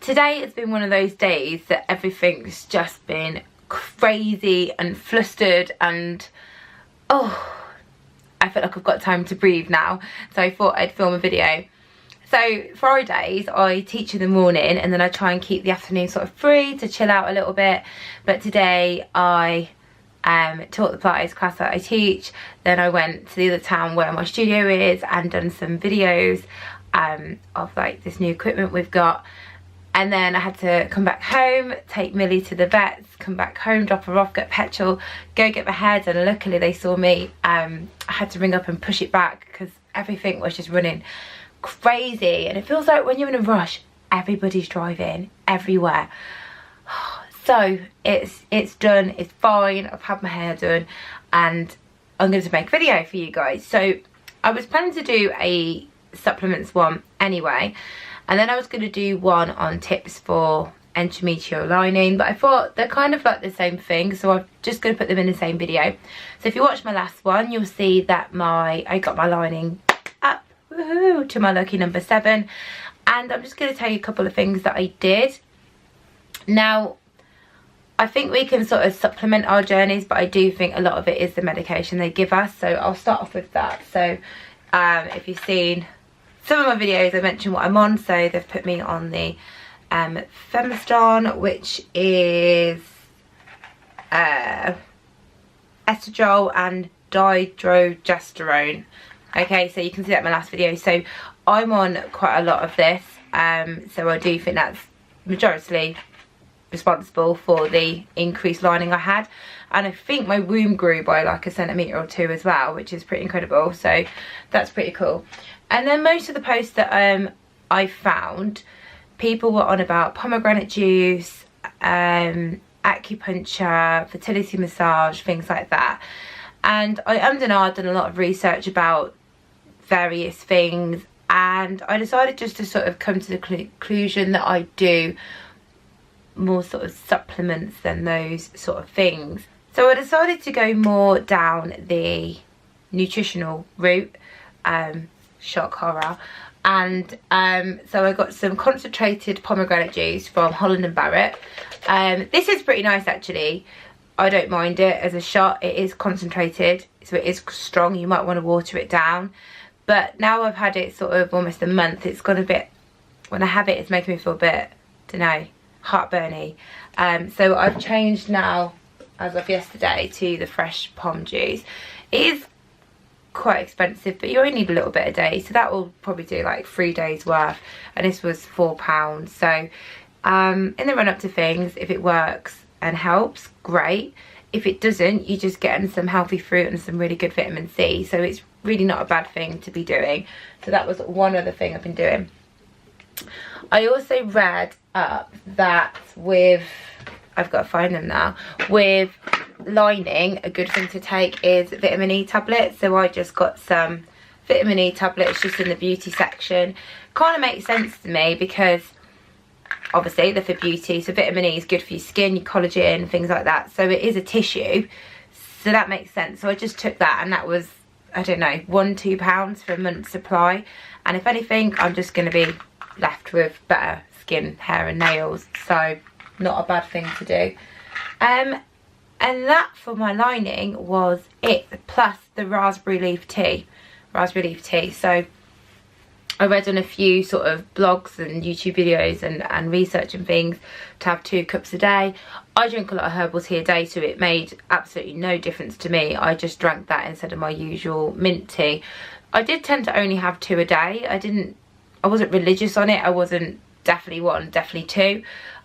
Today it's been one of those days that everything's just been crazy and flustered, and oh, I feel like I've got time to breathe now, so I thought I'd film a video. So Fridays I teach in the morning, and then I try and keep the afternoon sort of free to chill out a little bit. But today I taught the Pilates class that I teach, then I went to the other town where my studio is and done some videos of like this new equipment we've got. And then I had to come back home, take Millie to the vets, come back home, drop her off, get petrol, go get my hair done. And luckily they saw me. I had to ring up and push it back because everything was just running crazy. And it feels like when you're in a rush, everybody's driving everywhere. So it's done, it's fine. I've had my hair done and I'm going to make a video for you guys. So I was planning to do a supplements one anyway. And then I was going to do one on tips for endometrial lining, but I thought they're kind of like the same thing, so I'm just going to put them in the same video. So if you watch my last one, you'll see that I got my lining up, woohoo, to my lucky number 7. And I'm just going to tell you a couple of things that I did. Now, I think we can sort of supplement our journeys, but I do think a lot of it is the medication they give us. So I'll start off with that. So if you've seen some of my videos, I mentioned what I'm on. So they've put me on the Femiston, which is estradiol and dydrogesterone. Okay, so you can see that in my last video. So I'm on quite a lot of this. So I do think that's majority responsible for the increased lining I had. And I think my womb grew by like 1 centimetre or 2 as well, which is pretty incredible. So that's pretty cool. And then most of the posts that I found, people were on about pomegranate juice, acupuncture, fertility massage, things like that. And I done a lot of research about various things, and I decided just to sort of come to the conclusion that I do more sort of supplements than those sort of things. So I decided to go more down the nutritional route. Shock horror. And so I got some concentrated pomegranate juice from Holland & Barrett. This is pretty nice actually. I don't mind it as a shot. It is concentrated, so it is strong. You might want to water it down, but now I've had it sort of almost a month, it's got a bit, when I have it, it's making me feel a bit, don't know, heartburny. So I've changed now as of yesterday to the fresh pom juice. It is quite expensive, but you only need a little bit a day, so that will probably do like 3 days worth, and this was £4. So in the run up to things, if it works and helps, great. If it doesn't, you're just getting some healthy fruit and some really good vitamin C, so it's really not a bad thing to be doing. So that was one other thing I've been doing. I also read up that with, I've got to find them now, with lining, a good thing to take is vitamin E tablets. So I just got some vitamin E tablets just in the beauty section. Kind of makes sense to me because obviously they're for beauty, so vitamin E is good for your skin, your collagen, things like that. So it is a tissue, so that makes sense. So I just took that, and that was, I don't know, £1-2 for a month's supply. And if anything, I'm just going to be left with better skin, hair and nails, so not a bad thing to do. And that for my lining was it, plus the raspberry leaf tea. So I read on a few sort of blogs and YouTube videos and research and things to have 2 cups a day. I drink a lot of herbal tea a day, so it made absolutely no difference to me. I just drank that instead of my usual mint tea. I did tend to only have 2 a day. I wasn't religious on it. I wasn't definitely 1, definitely 2.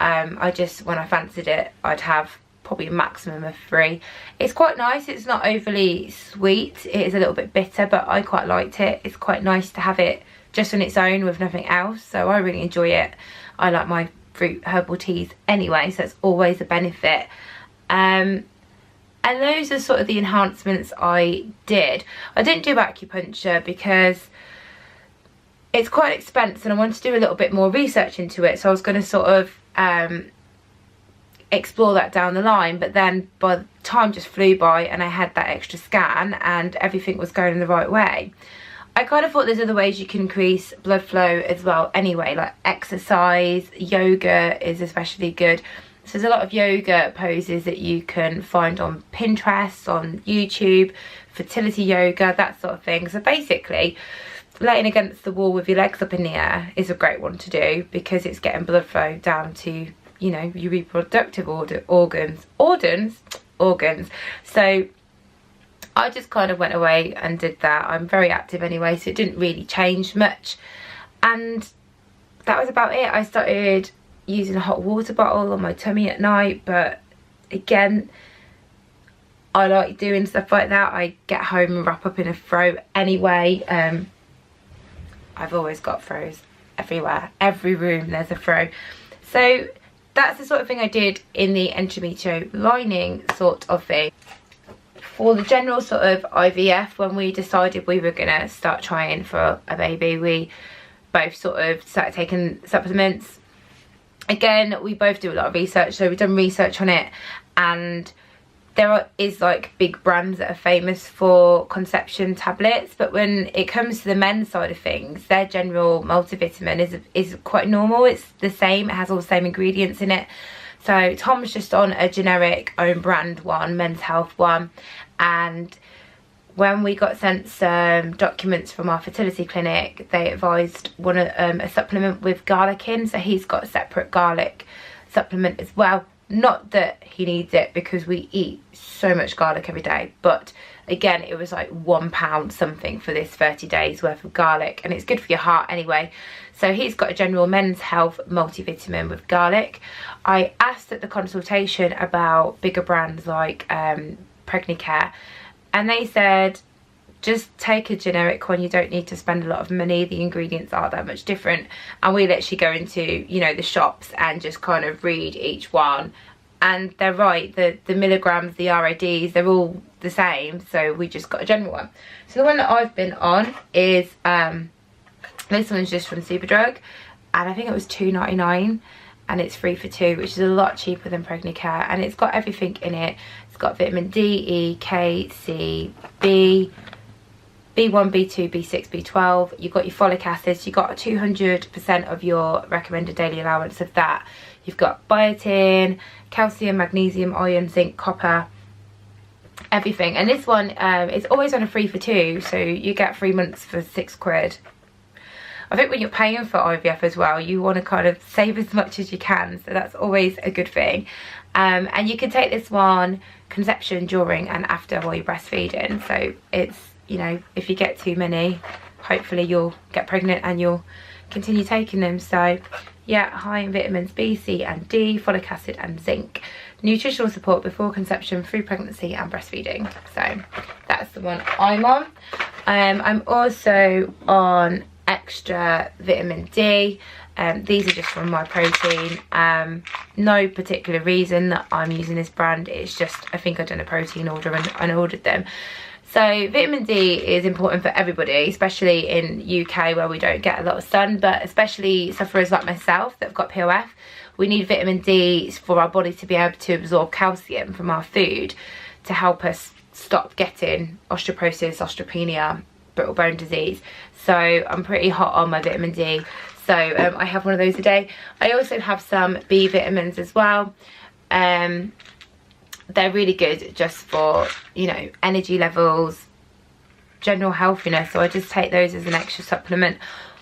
I just, when I fancied it, I'd have probably a maximum of 3. It's quite nice. It's not overly sweet. It is a little bit bitter, but I quite liked it. It's quite nice to have it just on its own with nothing else, so I really enjoy it. I like my fruit herbal teas anyway, so it's always a benefit. And those are sort of the enhancements I did. I didn't do acupuncture because it's quite expensive and I wanted to do a little bit more research into it, so I was going to sort of explore that down the line, but then by the time just flew by and I had that extra scan and everything was going in the right way. I kind of thought there's other ways you can increase blood flow as well anyway, like exercise. Yoga is especially good. So there's a lot of yoga poses that you can find on Pinterest, on YouTube, fertility yoga, that sort of thing. So basically, laying against the wall with your legs up in the air is a great one to do, because it's getting blood flow down to, you know, your reproductive organs. So I just kind of went away and did that. I'm very active anyway, so it didn't really change much. And that was about it. I started using a hot water bottle on my tummy at night, but again, I like doing stuff like that. I get home and wrap up in a throw anyway. I've always got throws everywhere. Every room there's a throw. So that's the sort of thing I did in the endometrial lining sort of thing. For the general sort of IVF, when we decided we were gonna start trying for a baby, we both sort of started taking supplements. Again, we both do a lot of research, so we've done research on it, and is like big brands that are famous for conception tablets, but when it comes to the men's side of things, their general multivitamin is quite normal. It's the same, it has all the same ingredients in it. So Tom's just on a generic own brand one, Men's Health one, and when we got sent some documents from our fertility clinic, they advised a supplement with garlic in, so he's got a separate garlic supplement as well. Not that he needs it, because we eat so much garlic every day, but again, it was like £1 something for this 30 days worth of garlic, and it's good for your heart anyway. So he's got a general Men's Health multivitamin with garlic. I asked at the consultation about bigger brands like Pregnicare, and they said just take a generic one, you don't need to spend a lot of money, the ingredients aren't that much different. And we literally go into, you know, the shops and just kind of read each one, and they're right, the milligrams, the RIDs, they're all the same, so we just got a general one. So the one that I've been on is this one's just from Superdrug, and I think it was £2.99, and it's 3 for 2, which is a lot cheaper than Pregnicare, and it's got everything in it. It's got vitamin D, E, K, C, B, B1, B2, B6, B12. You've got your folic acids. You've got 200% of your recommended daily allowance of that. You've got biotin, calcium, magnesium, iron, zinc, copper, everything. And this one is always on a 3 for 2, so you get 3 months for £6. I think when you're paying for IVF as well, you want to kind of save as much as you can, so that's always a good thing. And you can take this one conception, during and after while you're breastfeeding. So it's, you know, if you get too many, hopefully you'll get pregnant and you'll continue taking them. So yeah, high in vitamins B, C and D, folic acid and zinc. Nutritional support before conception, through pregnancy and breastfeeding. So that's the one I'm on. I'm also on extra vitamin D. These are just from My Protein. No particular reason that I'm using this brand, it's just I think I've done a protein order and ordered them. So vitamin D is important for everybody, especially in UK where we don't get a lot of sun, but especially sufferers like myself that have got POF. We need vitamin D for our body to be able to absorb calcium from our food to help us stop getting osteoporosis, osteopenia, brittle bone disease. So I'm pretty hot on my vitamin D. So I have one of those a day. I also have some B vitamins as well. They're really good just for, you know, energy levels, general healthiness. So I just take those as an extra supplement.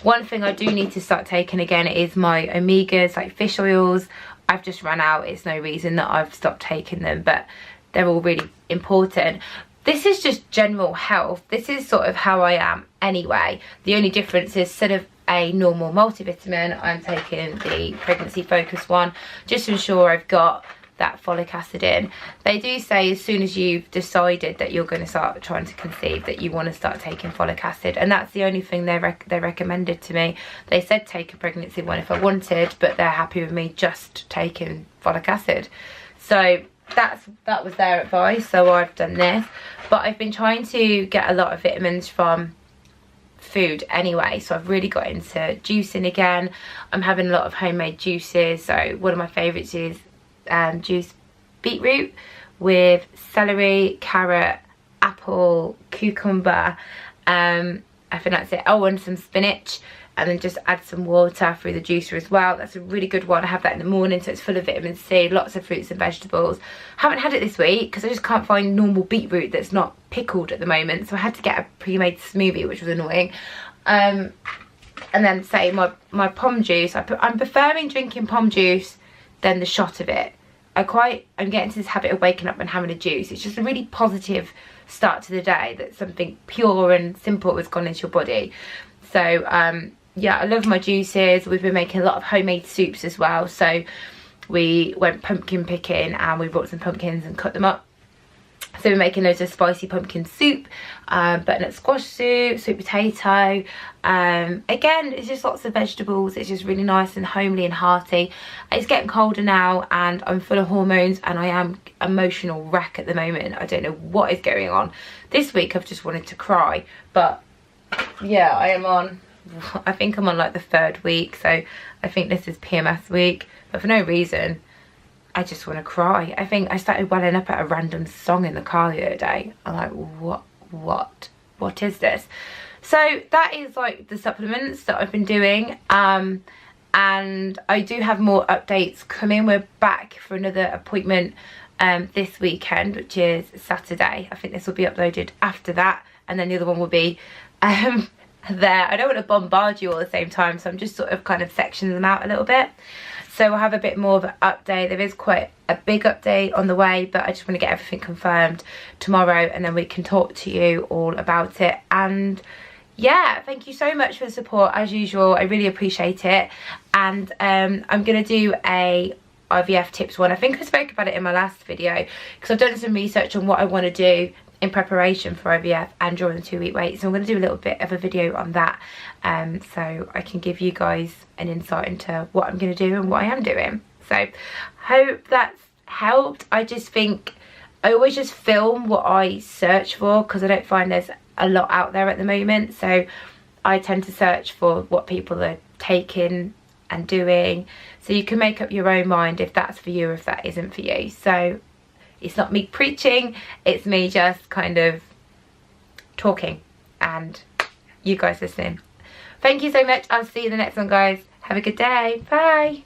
One thing I do need to start taking again is my omegas, like fish oils. I've just run out. It's no reason that I've stopped taking them, but they're all really important. This is just general health. This is sort of how I am anyway. The only difference is instead of a normal multivitamin, I'm taking the pregnancy focus one just to ensure I've got that folic acid in. They do say as soon as you've decided that you're going to start trying to conceive that you want to start taking folic acid, and that's the only thing they recommended to me. They said take a pregnancy one if I wanted, but they're happy with me just taking folic acid. So that was their advice, so I've done this. But I've been trying to get a lot of vitamins from food anyway, so I've really got into juicing again. I'm having a lot of homemade juices. So one of my favourites is juice beetroot with celery, carrot, apple, cucumber, I think that's it. Oh, and some spinach, and then just add some water through the juicer as well. That's a really good one. I have that in the morning, so it's full of vitamin C, lots of fruits and vegetables. Haven't had it this week because I just can't find normal beetroot that's not pickled at the moment, so I had to get a pre-made smoothie, which was annoying. And then say my pom juice, I'm preferring drinking pom juice than the shot of it. I'm getting to this habit of waking up and having a juice. It's just a really positive start to the day, that something pure and simple has gone into your body. So yeah, I love my juices. We've been making a lot of homemade soups as well. So we went pumpkin picking and we brought some pumpkins and cut them up. So we're making loads of spicy pumpkin soup, butternut squash soup, sweet potato. Again, it's just lots of vegetables. It's just really nice and homely and hearty. It's getting colder now and I'm full of hormones and I am emotional wreck at the moment. I don't know what is going on. This week I've just wanted to cry, but yeah, I think I'm on like the 3rd week, so I think this is PMS week, but for no reason. I just want to cry. I think I started welling up at a random song in the car the other day. I'm like, what is this? So that is like the supplements that I've been doing. And I do have more updates coming. We're back for another appointment this weekend, which is Saturday. I think this will be uploaded after that, and then the other one will be there. I don't want to bombard you all at the same time, so I'm just sort of kind of sectioning them out a little bit. So we'll have a bit more of an update. There is quite a big update on the way, but I just want to get everything confirmed tomorrow and then we can talk to you all about it. And yeah, thank you so much for the support as usual. I really appreciate it. And I'm going to do a IVF tips one. I think I spoke about it in my last video because I've done some research on what I want to do in preparation for IVF and during the 2-week wait. So I'm going to do a little bit of a video on that, so I can give you guys an insight into what I'm going to do and what I am doing. So hope that's helped. I just think I always just film what I search for because I don't find there's a lot out there at the moment. So I tend to search for what people are taking and doing, so you can make up your own mind if that's for you or if that isn't for you. So it's not me preaching, it's me just kind of talking and you guys listening. Thank you so much. I'll see you in the next one, guys. Have a good day. Bye.